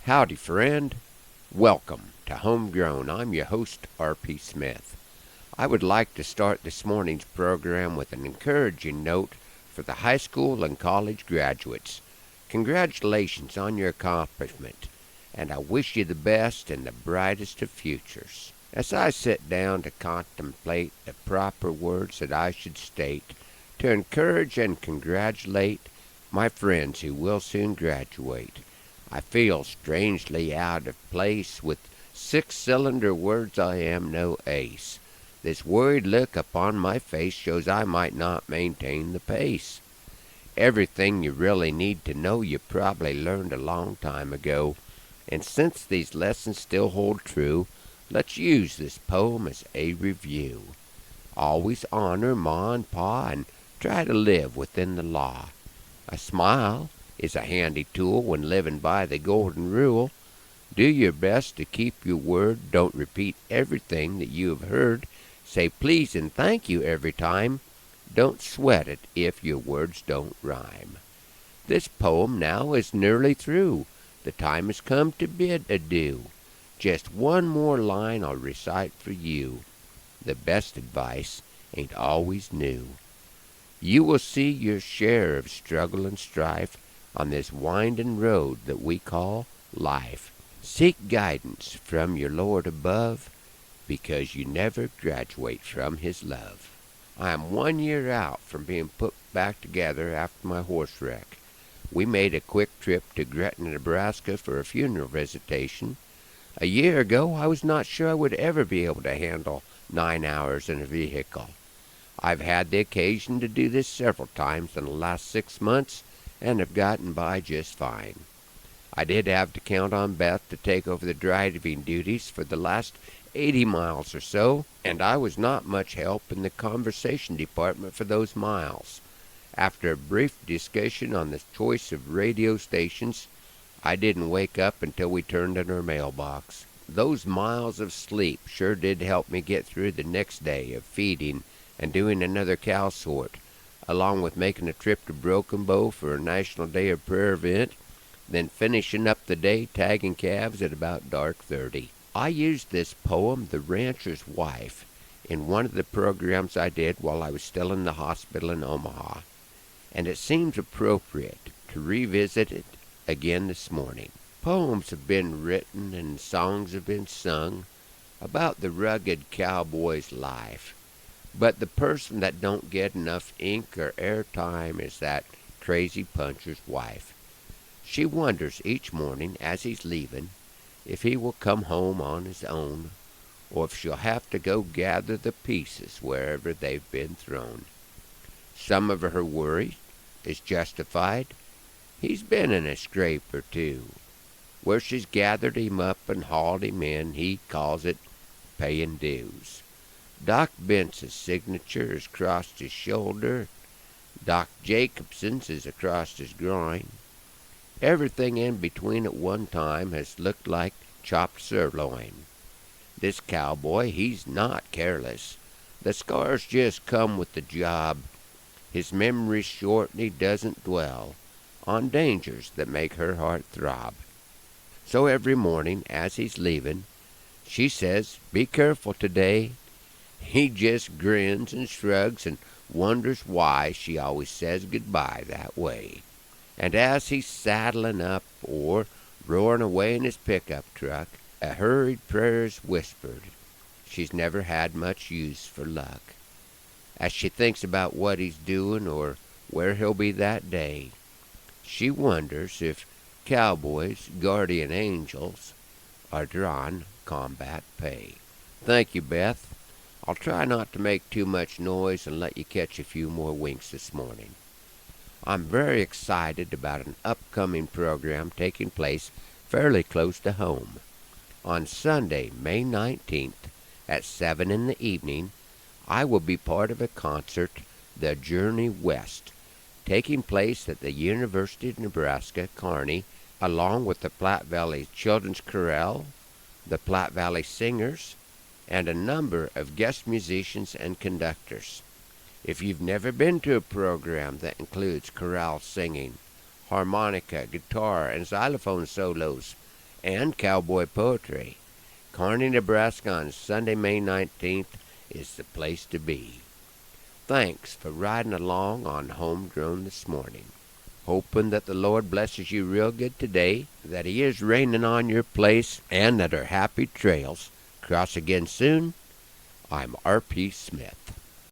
Howdy, friend. Welcome to Homegrown. I'm your host, R.P. Smith. I would like to start this morning's program with an encouraging note for the high school and college graduates. Congratulations on your accomplishment, and I wish you the best and the brightest of futures. As I sit down to contemplate the proper words that I should state to encourage and congratulate my friends who will soon graduate, I feel strangely out of place. With six-cylinder words I am no ace. This worried look upon my face shows I might not maintain the pace. Everything you really need to know you probably learned a long time ago, and since these lessons still hold true, let's use this poem as a review. Always honor Ma and Pa and try to live within the law. A smile is a handy tool when living by the golden rule. Do your best to keep your word. Don't repeat everything that you have heard. Say please and thank you every time. Don't sweat it if your words don't rhyme. This poem now is nearly through. The time has come to bid adieu. Just one more line I'll recite for you. The best advice ain't always new. You will see your share of struggle and strife on this winding road that we call life. Seek guidance from your Lord above, because you never graduate from His love. I am 1 year out from being put back together after my horse wreck. We made a quick trip to Kearney, Nebraska for a funeral visitation. A year ago, I was not sure I would ever be able to handle 9 hours in a vehicle. I've had the occasion to do this several times in the last 6 months, and have gotten by just fine. I did have to count on Beth to take over the driving duties for the last 80 miles or so, and I was not much help in the conversation department for those miles. After a brief discussion on the choice of radio stations, I didn't wake up until we turned in our mailbox. Those miles of sleep sure did help me get through the next day of feeding and doing another cow sort, along with making a trip to Broken Bow for a National Day of Prayer event, then finishing up the day tagging calves at about dark 30. I used this poem, The Rancher's Wife, in one of the programs I did while I was still in the hospital in Omaha, and it seems appropriate to revisit it again this morning. Poems have been written and songs have been sung about the rugged cowboy's life, but the person that don't get enough ink or airtime is that crazy puncher's wife. She wonders each morning as he's leaving if he will come home on his own, or if she'll have to go gather the pieces wherever they've been thrown. Some of her worry is justified. He's been in a scrape or two, where she's gathered him up and hauled him in. He calls it paying dues. Doc Bentz's signature is across his shoulder. Doc Jacobson's is across his groin. Everything in between at one time has looked like chopped sirloin. This cowboy, he's not careless. The scars just come with the job. His memory's short and he doesn't dwell on dangers that make her heart throb. So every morning as he's leaving, she says, "Be careful today." He just grins and shrugs and wonders why she always says goodbye that way. And as he's saddling up or roaring away in his pickup truck, a hurried prayer is whispered. She's never had much use for luck. As she thinks about what he's doing or where he'll be that day, she wonders if cowboys, guardian angels, are drawing combat pay. Thank you, Beth. I'll try not to make too much noise and let you catch a few more winks this morning. I'm very excited about an upcoming program taking place fairly close to home. On Sunday, May 19th, at 7 in the evening, I will be part of a concert, The Journey West, taking place at the University of Nebraska, Kearney, along with the Platte Valley Children's Chorale, the Platte Valley Singers, and a number of guest musicians and conductors. If you've never been to a program that includes chorale singing, harmonica, guitar, and xylophone solos, and cowboy poetry. Kearney, Nebraska on Sunday, May 19th is the place to be. Thanks for riding along on Homegrown this morning. Hoping that the Lord blesses you real good today, that He is raining on your place, and that our happy trails cross again soon. I'm R.P. Smith.